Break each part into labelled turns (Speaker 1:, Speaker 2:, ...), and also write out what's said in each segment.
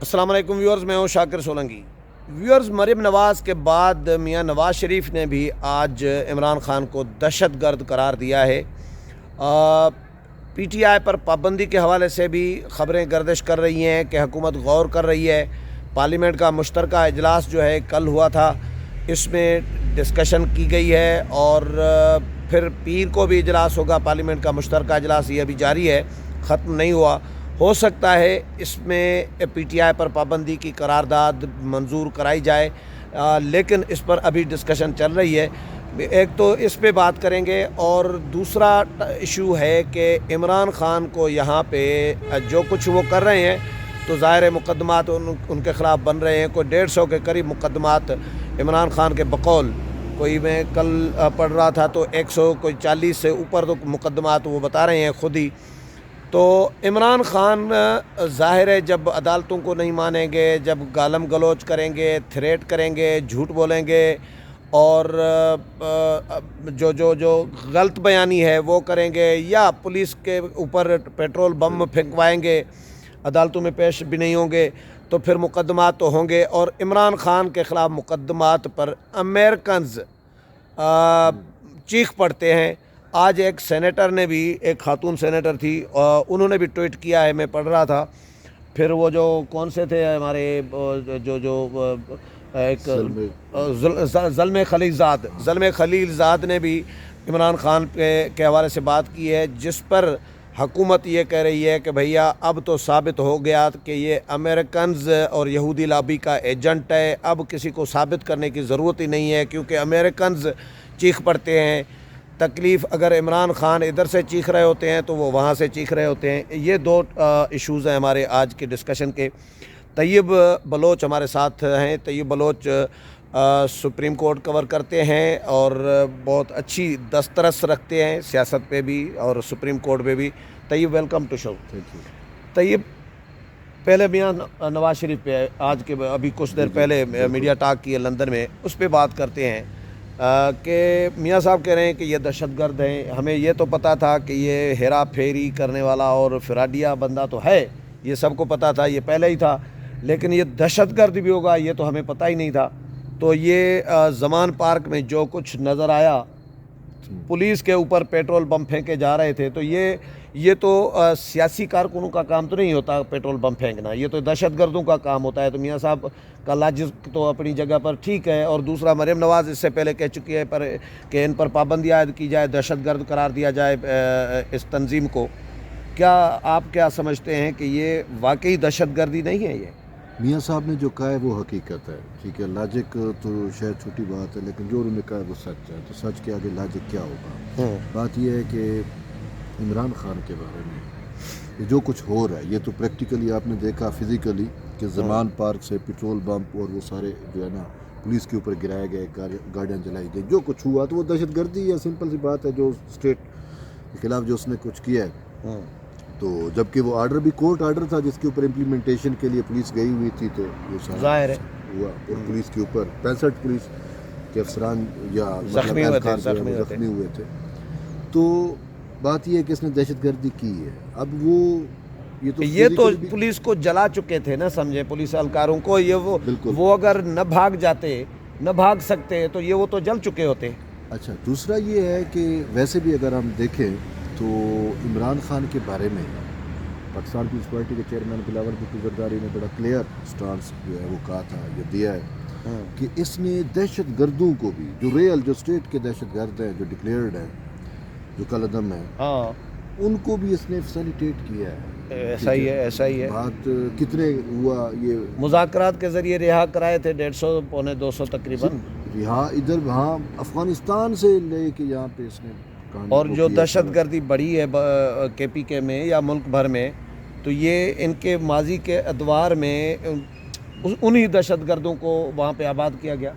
Speaker 1: السلام علیکم ویورز، میں ہوں شاکر سولنگی۔ ویورز، مریم نواز کے بعد میاں نواز شریف نے بھی آج عمران خان کو دہشت گرد قرار دیا ہے۔ پی ٹی آئی پر پابندی کے حوالے سے بھی خبریں گردش کر رہی ہیں کہ حکومت غور کر رہی ہے۔ پارلیمنٹ کا مشترکہ اجلاس جو ہے کل ہوا تھا، اس میں ڈسکشن کی گئی ہے اور پھر پیر کو بھی اجلاس ہوگا۔ پارلیمنٹ کا مشترکہ اجلاس یہ ابھی جاری ہے، ختم نہیں ہوا۔ ہو سکتا ہے اس میں پی ٹی آئی پر پابندی کی قرارداد منظور کرائی جائے، لیکن اس پر ابھی ڈسکشن چل رہی ہے۔ ایک تو اس پہ بات کریں گے، اور دوسرا ایشو ہے کہ عمران خان کو یہاں پہ جو کچھ وہ کر رہے ہیں تو ظاہر مقدمات ان کے خلاف بن رہے ہیں۔ کوئی 150 کے قریب مقدمات عمران خان کے بقول، کوئی میں کل پڑھ رہا تھا تو 140 سے اوپر تو مقدمات وہ بتا رہے ہیں خود ہی۔ تو عمران خان ظاہر ہے جب عدالتوں کو نہیں مانیں گے، جب گالم گلوچ کریں گے، تھریٹ کریں گے، جھوٹ بولیں گے اور جو غلط بیانی ہے وہ کریں گے، یا پولیس کے اوپر پیٹرول بم پھینکوائیں گے، عدالتوں میں پیش بھی نہیں ہوں گے، تو پھر مقدمات تو ہوں گے۔ اور عمران خان کے خلاف مقدمات پر امریکنز چیخ پڑتے ہیں۔ آج ایک سینیٹر نے بھی، ایک خاتون سینیٹر تھی، انہوں نے بھی ٹویٹ کیا ہے، میں پڑھ رہا تھا۔ پھر وہ جو کون سے تھے ہمارے جو ایک زلمے خلیل زاد نے بھی عمران خان کے حوالے سے بات کی ہے، جس پر حکومت یہ کہہ رہی ہے کہ بھیا اب تو ثابت ہو گیا کہ یہ امریکنز اور یہودی لابی کا ایجنٹ ہے، اب کسی کو ثابت کرنے کی ضرورت ہی نہیں ہے، کیونکہ امریکنز چیخ پڑتے ہیں۔ تکلیف اگر عمران خان ادھر سے چیخ رہے ہوتے ہیں تو وہ وہاں سے چیخ رہے ہوتے ہیں۔ یہ دو ایشوز ہیں ہمارے آج کے ڈسکشن کے۔ طیب بلوچ ہمارے ساتھ ہیں۔ طیب بلوچ سپریم کورٹ کور کرتے ہیں اور بہت اچھی دسترس رکھتے ہیں سیاست پہ بھی اور سپریم کورٹ پہ بھی۔ طیب، ویلکم ٹو شو۔ طیب، پہلے میاں نواز شریف پہ آج کے ابھی کچھ دیر پہلے میڈیا ٹاک کی ہے لندن میں، اس پہ بات کرتے ہیں کہ میاں صاحب کہہ رہے ہیں کہ یہ دہشت گرد ہیں۔ ہمیں یہ تو پتہ تھا کہ یہ ہیرا پھیری کرنے والا اور فراڈیا بندہ تو ہے، یہ سب کو پتہ تھا، یہ پہلے ہی تھا، لیکن یہ دہشت گرد بھی ہوگا یہ تو ہمیں پتہ ہی نہیں تھا۔ تو یہ زمان پارک میں جو کچھ نظر آیا، پولیس کے اوپر پیٹرول بم پھینکے جا رہے تھے، تو یہ تو سیاسی کارکنوں کا کام تو نہیں ہوتا پیٹرول بم پھینکنا، یہ تو دہشت گردوں کا کام ہوتا ہے۔ تو میاں صاحب کا لاجک تو اپنی جگہ پر ٹھیک ہے۔ اور دوسرا، مریم نواز اس سے پہلے کہہ چکی ہے کہ ان پر پابندی عائد کی جائے، دہشت گرد قرار دیا جائے اس تنظیم کو۔ کیا آپ کیا سمجھتے ہیں کہ یہ واقعی دہشت گردی نہیں ہے؟ یہ
Speaker 2: میاں صاحب نے جو کہا ہے وہ حقیقت ہے، ٹھیک ہے۔ لاجک تو شاید چھوٹی بات ہے، لیکن جو انہوں نے کہا ہے وہ سچ ہے، تو سچ کے آگے لاجک کیا ہوگا؟ بات یہ ہے کہ عمران خان کے بارے میں یہ جو کچھ ہو رہا ہے، یہ تو پریکٹیکلی آپ نے دیکھا فزیکلی کہ زمان پارک سے پیٹرول بمپ اور وہ سارے جو ہے نا پولیس کے اوپر گرائے گئے، گاڑیاں جلائی گئی، جو کچھ ہوا تو وہ دہشت گردی ہے، سمپل سی بات ہے۔ جو اسٹیٹ کے خلاف جو اس نے کچھ کیا ہے، تو جبکہ وہ آرڈر بھی کورٹ آرڈر تھا جس کے اوپر امپلیمنٹیشن کے لیے پولیس گئی ہوئی تھی، تو وہ سارا
Speaker 1: ظاہر ہے
Speaker 2: ہوا۔ اور پولیس کے اوپر 65 پولیس کے افسران یا
Speaker 1: زخمی
Speaker 2: ہوئے تھے۔ تو بات یہ ہے کہ اس نے دہشت گردی کی ہے۔ اب یہ
Speaker 1: تو پولیس کو جلا چکے تھے نا، سمجھے، پولیس اہلکاروں کو۔ وہ اگر نہ بھاگ جاتے، نہ بھاگ سکتے تو وہ تو جل چکے ہوتے۔
Speaker 2: اچھا، دوسرا یہ ہے کہ ویسے بھی اگر ہم دیکھیں تو عمران خان کے بارے میں پاکستان پیپلز پارٹی کے چیئرمین بلاول بھٹو زرداری نے بڑا کلیئر سٹانس جو ہے وہ کہا تھا، یہ دیا ہے کہ اس نے دہشت گردوں کو بھی، جو ریئل جو اسٹیٹ کے دہشت گرد ہیں، جو ڈکلیئرڈ ہیں، جو کل عدم ہیں، ان کو بھی اس نے فیسیلیٹیٹ کیا ہے۔
Speaker 1: ایسا ہی ہے۔
Speaker 2: بات کتنے ہوا، یہ
Speaker 1: مذاکرات کے ذریعے رہا کرائے تھے 150 پونے 200 تقریباً
Speaker 2: رہا ادھر، ہاں افغانستان سے لے کے یہاں پہ اس نے۔
Speaker 1: اور جو دہشت گردی بڑھی ہے کے پی کے میں یا ملک بھر میں، تو یہ ان کے ماضی کے ادوار میں انہی دہشت گردوں کو وہاں پہ آباد کیا گیا،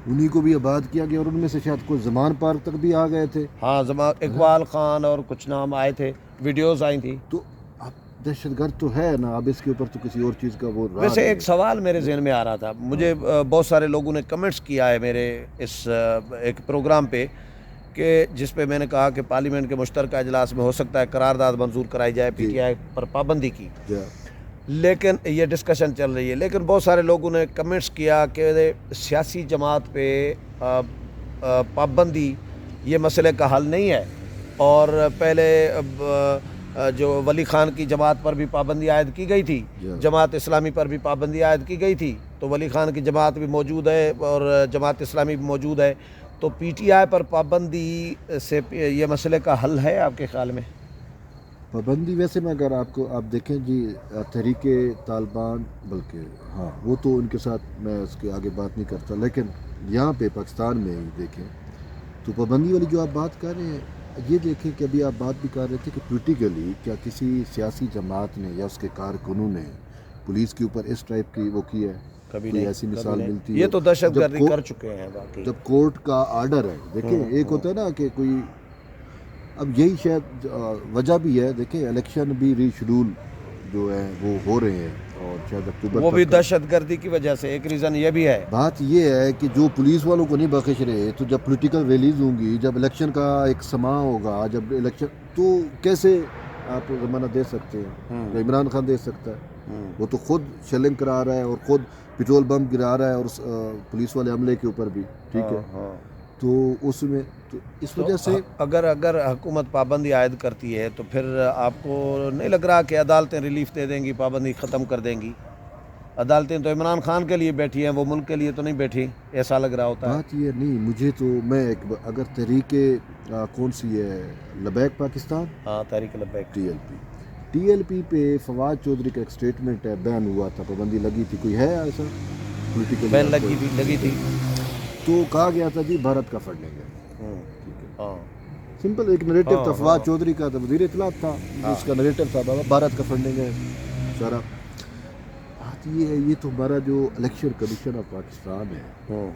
Speaker 2: انہی کو بھی آباد کیا گیا، اور ان میں سے شاید کوئی زمان پارک تک بھی آ گئے تھے۔
Speaker 1: ہاں، اقبال خان اور کچھ نام آئے تھے، ویڈیوز آئی تھی۔
Speaker 2: تو اب دہشت گرد تو ہے نا، اب اس کے اوپر تو کسی اور چیز کا وہ
Speaker 1: ویسے ایک سوال میرے ذہن میں آ رہا تھا، مجھے بہت سارے لوگوں نے کمنٹس کیا ہے میرے اس ایک پروگرام پہ، کہ جس پہ میں نے کہا کہ پارلیمنٹ کے مشترکہ اجلاس میں ہو سکتا ہے قرارداد منظور کرائی جائے پی ٹی آئی پر پابندی کی۔ لیکن یہ ڈسکشن چل رہی ہے، لیکن بہت سارے لوگوں نے کمنٹس کیا کہ سیاسی جماعت پہ پابندی یہ مسئلے کا حل نہیں ہے، اور پہلے جو ولی خان کی جماعت پر بھی پابندی عائد کی گئی تھی، جماعت اسلامی پر بھی پابندی عائد کی گئی تھی، تو ولی خان کی جماعت بھی موجود ہے اور جماعت اسلامی بھی موجود ہے، تو پی ٹی آئی پر پابندی سے یہ مسئلے کا حل ہے آپ کے خیال میں؟
Speaker 2: پابندی ویسے میں اگر آپ دیکھیں جی، تحریک طالبان، بلکہ ہاں وہ تو ان کے ساتھ میں اس کے آگے بات نہیں کرتا، لیکن یہاں پہ پاکستان میں ہی دیکھیں تو پابندی والی جو آپ بات کر رہے ہیں، یہ دیکھیں کہ ابھی آپ بات بھی کر رہے تھے کہ پولیٹیکلی کیا کسی سیاسی جماعت نے یا اس کے کارکنوں نے پولیس کے اوپر اس ٹائپ کی وہ کی ہے؟
Speaker 1: کبھی
Speaker 2: کوئی
Speaker 1: نہیں،
Speaker 2: ایسی
Speaker 1: کبھی
Speaker 2: مثال
Speaker 1: نہیں۔
Speaker 2: ملتی
Speaker 1: یہ
Speaker 2: ہے؟
Speaker 1: تو دہشت
Speaker 2: جب
Speaker 1: گردی کر چکے ہیں باقی۔
Speaker 2: جب کورٹ کا آرڈر ہے، دیکھیں ایک ہوتا ہے نا کہ کوئی، اب یہی شاید وجہ بھی ہے، دیکھیں الیکشن بھی ری شیڈول جو ہے وہ ہو رہے ہیں، اور شاید اکتوبر
Speaker 1: وہ بھی
Speaker 2: تک کا۔
Speaker 1: دہشت گردی کی وجہ سے ایک ریزن یہ بھی ہے۔
Speaker 2: بات یہ ہے کہ جو پولیس والوں کو نہیں بخش رہے، تو جب پولیٹیکل ریلیز ہوں گی، جب الیکشن کا ایک سماں ہوگا، جب الیکشن، تو کیسے آپ ضمانت دے سکتے ہیں؟ تو عمران خان دے سکتا ہے؟ وہ تو خود شیلنگ کرا رہا ہے اور خود پیٹرول بم گرا رہا ہے، اور پولیس والے عملے کے اوپر بھی، ٹھیک ہے؟ تو اس میں تو اس وجہ سے
Speaker 1: اگر حکومت پابندی عائد کرتی ہے تو پھر آپ کو نہیں لگ رہا کہ عدالتیں ریلیف دے دیں گی، پابندی ختم کر دیں گی؟ عدالتیں تو عمران خان کے لیے بیٹھی ہیں، وہ ملک کے لیے تو نہیں بیٹھی، ایسا لگ رہا ہوتا ہے۔
Speaker 2: بات یہ نہیں، مجھے تو میں اگر تحریک کون سی ہے، لبیک پاکستان،
Speaker 1: ہاں، Tehreek Labbaik,
Speaker 2: T L P پہ فواد چودھری کا ایک سٹیٹمنٹ ہے، بین ہوا تھا، پابندی لگی تھی، کوئی ہے ایسا پولیٹیکل
Speaker 1: بین لگی تھی،
Speaker 2: تو کہا گیا تھا جی بھارت کا فنڈنگ ہے، ٹھیک ہے،
Speaker 1: ہاں،
Speaker 2: سمپل ایک نریٹو تھا، فواد چودھری کا تھا، وزیر اطلاعات تھا، جس کا نریٹو تھا بھارت کا فنڈنگ ہے سارا۔ بات یہ ہے، یہ تو ہمارا جو الیکشن کمیشن آف پاکستان ہے،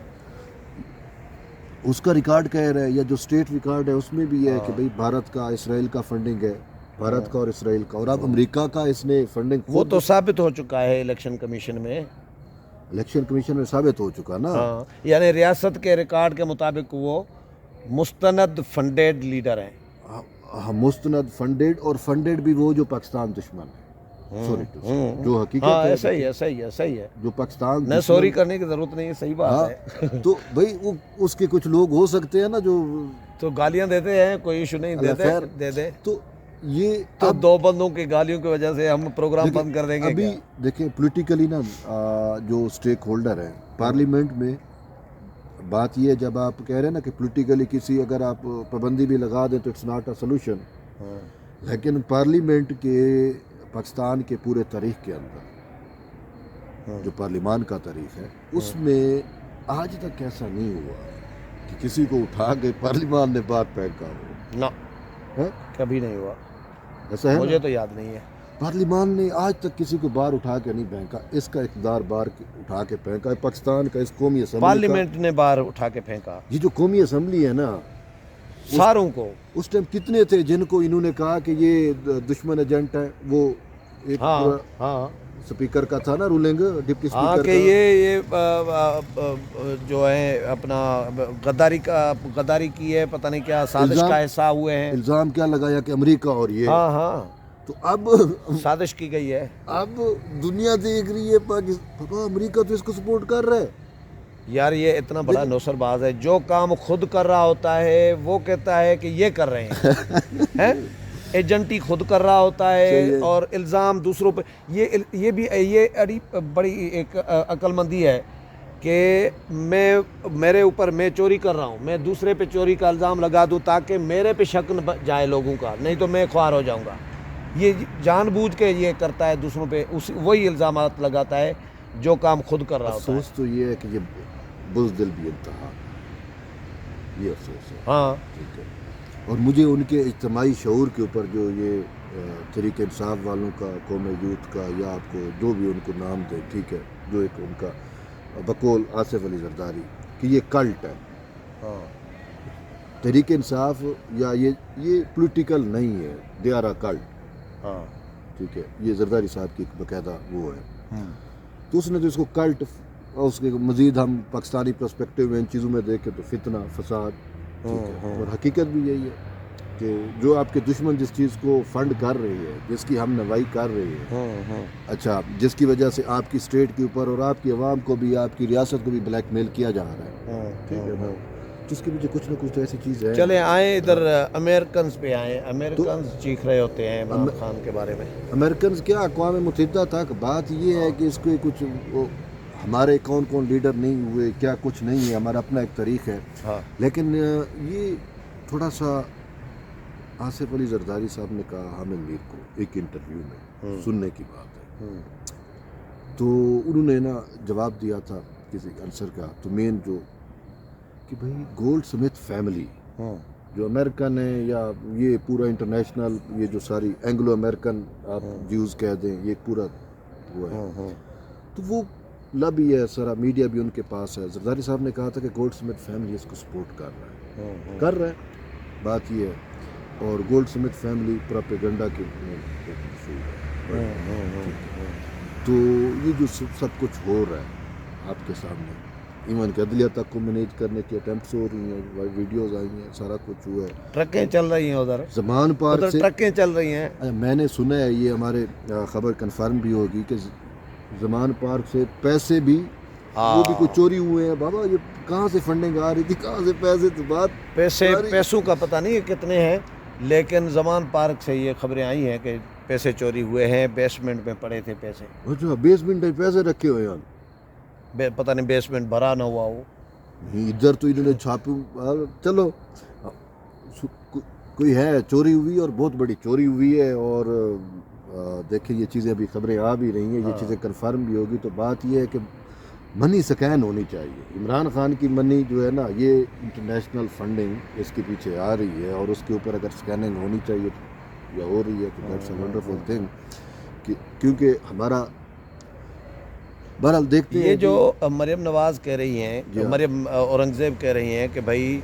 Speaker 2: اس کا ریکارڈ کہہ رہا ہے، یا جو اسٹیٹ ریکارڈ ہے اس میں بھی ہے کہ بھئی بھارت کا اسرائیل کا فنڈنگ ہے، بھارت کا اور اسرائیل کا، اور اب امریکہ کا اس نے فنڈنگ
Speaker 1: وہ تو ثابت ہو چکا ہے الیکشن کمیشن میں،
Speaker 2: الیکشن کمیشن میں ثابت ہو چکا نا۔
Speaker 1: ہاں، یعنی ریاست کے ریکارڈ کے مطابق وہ مستند فنڈیڈ لیڈر ہیں،
Speaker 2: مستند فنڈیڈ، اور فنڈیڈ بھی وہ جو پاکستان دشمن ہے، سوری ٹو سے، جو حقیقت
Speaker 1: ہاں،
Speaker 2: ہے،
Speaker 1: صحیح ہے، صحیح ہے، صحیح ہے،
Speaker 2: جو پاکستان
Speaker 1: نہیں سوری کرنے کی ضرورت نہیں ہے، صحیح بات ہے۔
Speaker 2: تو بھئی اس کے کچھ لوگ ہو سکتے ہیں نا جو
Speaker 1: تو گالیاں دیتے ہیں، کوئی ایشو نہیں،
Speaker 2: اللہ خیر،
Speaker 1: دے دے،
Speaker 2: تو یہ
Speaker 1: تو دو بندوں کی گالیوں کی وجہ سے ہم پروگرام بند کر دیں گے
Speaker 2: ابھی
Speaker 1: کیا؟
Speaker 2: دیکھیں پولیٹیکلی نا، جو اسٹیک ہولڈر ہیں پارلیمنٹ میں، بات یہ ہے، جب آپ کہہ رہے ہیں نا کہ پولیٹیکلی کسی اگر آپ پابندی بھی لگا دیں تو اٹس ناٹ اے سولوشن، لیکن پارلیمنٹ کے پاکستان کے پورے تاریخ کے اندر جو پارلیمان کا تاریخ ہے، اس میں آج تک ایسا نہیں ہوا کہ کسی کو اٹھا کے پارلیمان نے بات پھینکا ہو،
Speaker 1: نہ، کبھی نہیں ہوا،
Speaker 2: ایسا ہے؟
Speaker 1: مجھے تو یاد نہیں ہے۔
Speaker 2: پارلیمان نے آج تک کسی کو بار اٹھا کے نہیں پھینکا، اس کا اقتدار بار اٹھا کے پھینکا ہے پاکستان کا، اس قومی اسمبلی کا۔
Speaker 1: پارلیمنٹ نے بار اٹھا کے پھینکا،
Speaker 2: یہ جو قومی اسمبلی ہے نا،
Speaker 1: ساروں کو،
Speaker 2: اس ٹائم کتنے تھے جن کو انہوں نے کہا کہ یہ دشمن ایجنٹ ہے؟ وہ ایک پورا
Speaker 1: ہاں،
Speaker 2: سپیکر کا تھا نا رولنگ، ڈپٹی
Speaker 1: ہاں،
Speaker 2: سپیکر
Speaker 1: کہ
Speaker 2: کا،
Speaker 1: یہ جو ہے اپنا غداری کی ہے، پتہ نہیں کیا سازش کا حصہ ہوئے ہیں،
Speaker 2: الزام کیا لگایا کہ امریکہ اور یہ،
Speaker 1: ہاں،
Speaker 2: تو اب
Speaker 1: سازش کی گئی ہے۔
Speaker 2: اب دنیا دیکھ رہی ہے پاکستان، امریکہ تو اس کو سپورٹ کر رہا ہے۔
Speaker 1: یار یہ اتنا بڑا نوسر باز ہے، جو کام خود کر رہا ہوتا ہے وہ کہتا ہے کہ یہ کر رہے ہیں، ایجنٹی خود کر رہا ہوتا ہے اور الزام دوسروں پہ، یہ بھی بڑی ایک عقل مندی ہے کہ میرے اوپر میں چوری کر رہا ہوں، میں دوسرے پہ چوری کا الزام لگا دوں تاکہ میرے پہ شک نہ جائے لوگوں کا، نہیں تو میں خوار ہو جاؤں گا۔ یہ جان بوجھ کے یہ کرتا ہے، دوسروں پہ وہی الزامات لگاتا ہے جو کام خود کر رہا ہوتا ہے۔
Speaker 2: افسوس تو یہ ہے کہ یہ بزدل بھی انتہا، یہ افسوس ہے،
Speaker 1: ہاں،
Speaker 2: ٹھیک ہے، اور مجھے ان کے اجتماعی شعور کے اوپر جو یہ تحریک انصاف والوں کا، قوم یوتھ کا، یا آپ کو جو بھی ان کو نام دے، ٹھیک ہے، جو ایک ان کا بقول آصف علی زرداری کہ یہ کلٹ ہے، تحریک انصاف، یا یہ پولیٹیکل نہیں ہے، دے آر اے کلٹ، ٹھیک ہے، یہ زرداری صاحب کی باقاعدہ وہ ہے، تو اس نے تو اس کو کلٹ، اور اس کے مزید ہم پاکستانی پرسپیکٹیو میں ان چیزوں میں دیکھیں تو فتنہ، فساد، ٹھیک ہے، اور حقیقت بھی یہی ہے۔ کہ جو آپ کے دشمن جس چیز کو فنڈ کر رہی ہے، جس کی ہم نوائی کر رہی ہے، اچھا، جس کی وجہ سے آپ کی اسٹیٹ کے اوپر اور آپ کی عوام کو بھی، آپ کی ریاست کو بھی بلیک میل کیا جا رہا ہے، ٹھیک ہے نا، جس کی وجہ کچھ نہ کچھ تو ایسی چیز ہے.
Speaker 1: چلیں آئیں ادھر امریکنز پہ آئیں. امریکنز چیخ رہے ہوتے ہیں عمران خان کے بارے میں.
Speaker 2: امریکنز کیا، اقوام متحدہ تک بات یہ ہے کہ اس کو کچھ ہمارے کون کون لیڈر نہیں ہوئے، کیا کچھ نہیں ہے، ہمارا اپنا ایک تاریخ ہے. لیکن یہ تھوڑا سا آصف علی زرداری صاحب نے کہا حامد میر کو ایک انٹرویو میں، سننے کی بات ہے، تو انہوں نے نا جواب دیا تھا کسی آنسر کا، تو مین جو کہ بھائی گولڈ سمتھ فیملی جو امریکن ہے یا یہ پورا انٹرنیشنل، یہ جو ساری اینگلو امریکن آپ جیوز کہہ دیں، یہ پورا وہ ہے، تو وہ لبی ہے، سارا میڈیا بھی ان کے پاس ہے. زرداری صاحب نے کہا تھا کہ گولڈ سمتھ فیملی اس کو سپورٹ کر رہا ہے، بات یہ ہے. اور گولڈ سمتھ فیملی پروپیگنڈا کے تو یہ جو سب کچھ ہو رہا ہے آپ کے سامنے، ایون کہ عدلیہ تک کو مینیج کرنے کی اٹیمپٹس ہو رہی ہیں، ویڈیوز آئی ہیں، سارا کچھ ہوا ہے.
Speaker 1: ٹرکیں چل رہی ہیں ادھر،
Speaker 2: زمان پارک سے
Speaker 1: ٹرکیں چل رہی ہیں.
Speaker 2: میں نے سنا ہے، یہ ہمارے خبر کنفرم بھی ہوگی کہ زمان پارک سے پیسے بھی وہ بھی کچھ چوری ہوئے ہیں. بابا یہ کہاں سے فنڈنگ آ رہی تھی، کہاں سے پیسے، تو بات
Speaker 1: پیسوں کا پتہ نہیں کتنے ہیں، لیکن زمان پارک سے یہ خبریں آئی ہیں کہ پیسے چوری ہوئے ہیں، بیسمنٹ میں پڑے تھے پیسے.
Speaker 2: اچھا، بیسمنٹ میں پیسے رکھے ہوئے ہیں،
Speaker 1: پتہ نہیں بیسمنٹ بھرا نہ ہوا ہو.
Speaker 2: ادھر تو انہوں نے چھاپے. چلو کوئی ہے، چوری ہوئی اور بہت بڑی چوری ہوئی ہے. اور دیکھیں یہ چیزیں ابھی خبریں آ بھی رہی ہیں، یہ چیزیں کنفرم بھی ہوگی. تو بات یہ ہے کہ منی سکین ہونی چاہیے. عمران خان کی منی جو ہے نا، یہ انٹرنیشنل فنڈنگ اس کے پیچھے آ رہی ہے، اور اس کے اوپر اگر سکیننگ ہونی چاہیے یا ہو رہی ہے تو دیٹس اے ونڈرفل تھنگ. کیونکہ ہمارا بہرحال دیکھتے ہیں.
Speaker 1: یہ جو مریم نواز کہہ رہی ہیں، مریم اورنگزیب کہہ رہی ہیں کہ بھائی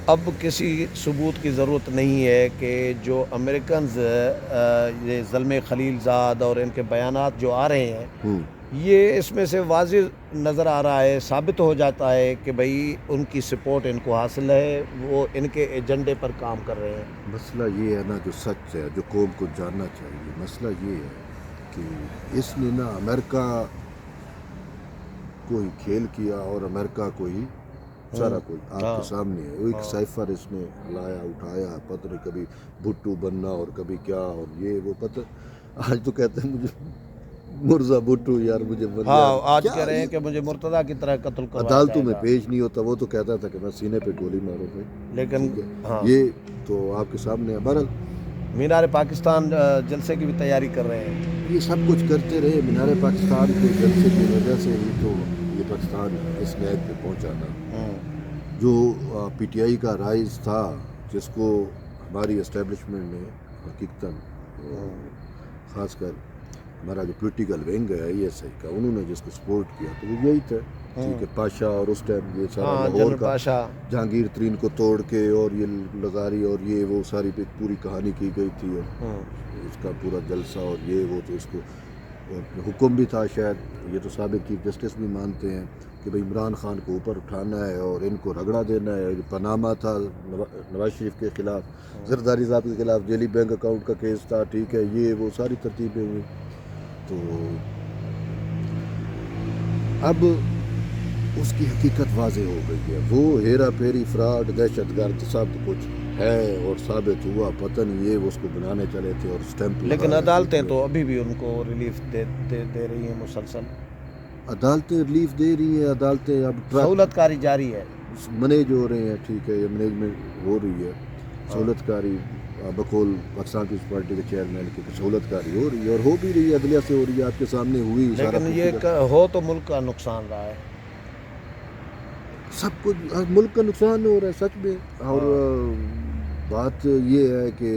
Speaker 1: اب کسی ثبوت کی ضرورت نہیں ہے کہ جو امریکنز یہ زلمے خلیل زاد اور ان کے بیانات جو آ رہے ہیں، یہ اس میں سے واضح نظر آ رہا ہے، ثابت ہو جاتا ہے کہ بھائی ان کی سپورٹ ان کو حاصل ہے، وہ ان کے ایجنڈے پر کام کر رہے ہیں.
Speaker 2: مسئلہ یہ ہے نا، جو سچ ہے، جو قوم کو جاننا چاہیے، مسئلہ یہ ہے کہ اس نے نا امریکہ کوئی کھیل کیا، اور امریکہ کوئی سارا کوئی آپ کے سامنے ہے. ایک سائفر اس نے لایا، اٹھایا، پتہ نہیں کبھی بھٹو بننا اور کبھی کیا، اور یہ وہ پتہ. آج تو کہتے ہیں مجھے مرزا بھٹو، یار مجھے
Speaker 1: آج کہہ رہے ہیں کہ مجھے مرتضیٰ کی طرح قتل کروایا
Speaker 2: عدالتوں میں پیش نہیں ہوتا. وہ تو کہتا تھا کہ میں سینے پہ گولی ماروں گا،
Speaker 1: لیکن
Speaker 2: یہ تو آپ کے سامنے ہے. بہرحال
Speaker 1: مینار پاکستان جلسے کی بھی تیاری کر رہے ہیں.
Speaker 2: یہ سب کچھ کرتے رہے. مینار پاکستان کے جلسے کی وجہ سے ہی تو یہ پاکستان اس نیت پہ پہنچا تھا. جو پی ٹی آئی کا رائز تھا، جس کو ہماری اسٹیبلشمنٹ نے حقیقتاً، خاص کر ہمارا جو پولیٹیکل ونگ ہے ای ایس آئی کا، انہوں نے جس کو سپورٹ کیا تو وہ یہی تھا. ٹھیک ہے، پاشا، اور اس ٹائم یہ سارا لاہور کا جہانگیر ترین کو توڑ کے اور یہ لغاری اور یہ وہ ساری پوری کہانی کی گئی تھی، اور اس کا پورا جلسہ اور یہ وہ، تو اس کو حکم بھی تھا شاید، یہ تو سابق چیف جسٹس بھی مانتے ہیں کہ بھئی عمران خان کو اوپر اٹھانا ہے اور ان کو رگڑا دینا ہے. پاناما تھا نواز شریف کے خلاف، زرداری صاحب کے خلاف جیلی بینک اکاؤنٹ کا کیس تھا. ٹھیک ہے، یہ وہ ساری ترتیبیں ہوئی. تو اب اس کی حقیقت واضح ہو گئی ہے. وہ ہیرا پھیری، فراڈ، دہشت گرد سب کچھ ہے اور ثابت ہوا. پتہ نہیں یہ وہ اس کو بنانے چلے تھے اور اسٹیمپ.
Speaker 1: لیکن عدالتیں تو ابھی بھی ان کو ریلیف دے رہی ہیں مسلسل.
Speaker 2: عدالتیں ریلیف دے رہی ہیں، عدالتیں اب
Speaker 1: سہولت کاری جاری ہے،
Speaker 2: مینیج ہو رہے ہیں. ٹھیک ہے، یہ مینجمنٹ ہو رہی ہے، سہولت کاری بقول پاکستان پیپلز پارٹی کے چیئرمین کی سہولت کاری ہو رہی ہے، اور ہو بھی رہی ہے، عدلیہ سے ہو رہی ہے، آپ کے سامنے ہوئی.
Speaker 1: لیکن یہ ہو تو ملک کا نقصان رہا ہے،
Speaker 2: سب کچھ ملک کا نقصان ہو رہا ہے سچ میں. اور بات یہ ہے کہ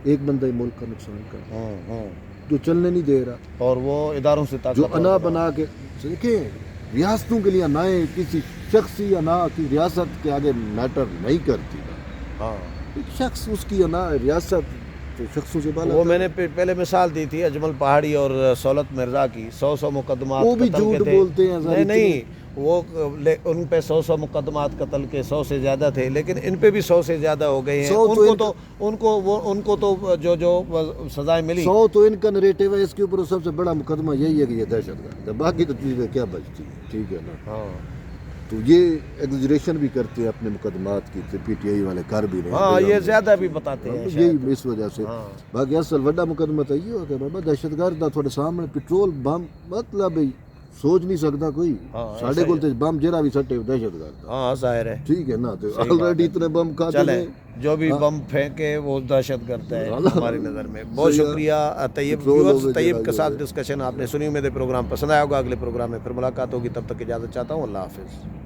Speaker 2: ایک بندہ ہی ملک کا نقصان کر رہا ہے، جو چلنے نہیں دے رہا،
Speaker 1: اور وہ اداروں سے
Speaker 2: جو انا بنا کے. دیکھیں، ریاستوں کے لیے انائیں کسی شخصی انا کی ریاست کے آگے میٹر نہیں کرتی. ایک شخص، اس کی انا ریاست تو شخصوں سے بالا
Speaker 1: وہ میں نے پہلے مثال دی تھی اجمل پہاڑی اور سہولت مرزا کی، 100 مقدمات
Speaker 2: وہ بھی
Speaker 1: قتل کے
Speaker 2: جھوٹ
Speaker 1: تھے۔
Speaker 2: بولتے ہیں ہزاری
Speaker 1: نہیں وہ ان پہ 100 مقدمات قتل کے 100 سے زیادہ تھے، لیکن ان پہ بھی 100 سے زیادہ ہو گئے ہیں۔
Speaker 2: 100 تو
Speaker 1: ان کو تو جو سزائیں ملی
Speaker 2: 100 تو ان کا نریٹو ہے، اس کے اوپر سب سے بڑا مقدمہ یہی ہے کہ یہ دہشت گرد ہے، باقی تو چیزیں کیا بچتی ہیں، ٹھیک ہے نا۔
Speaker 1: ہاں
Speaker 2: تو یہ ایگزیجریشن بھی کرتے ہیں اپنے مقدمات کی، پی ٹی آئی والے کر بھی رہے ہیں۔
Speaker 1: ہاں یہ زیادہ بھی بتاتے ہیں
Speaker 2: یہی اس وجہ سے
Speaker 1: ہاں۔
Speaker 2: باقی اصل وڈا مقدمہ تو یہ ہوگا بابا دہشت گرد تھوڑے سامنے پٹرول بم مطلب سوچ نہیں سکتا کوئی، ساڈے کول تے بم جرا بھی سٹے دہشت گرد،
Speaker 1: ہاں ظاہر ہے،
Speaker 2: ٹھیک ہے نا۔ تو آلریڈی اتنے بم کھا
Speaker 1: چلے جو بھی بم پھینکے وہ دہشت گرد ہے ہماری نظر میں۔ بہت شکریہ طیب ویورز، طیب کے ساتھ ڈسکشن آپ نے سنی، امید ہے پروگرام پسند آیا ہوگا۔ اگلے پروگرام میں پھر ملاقات ہوگی، تب تک اجازت چاہتا ہوں، اللہ حافظ۔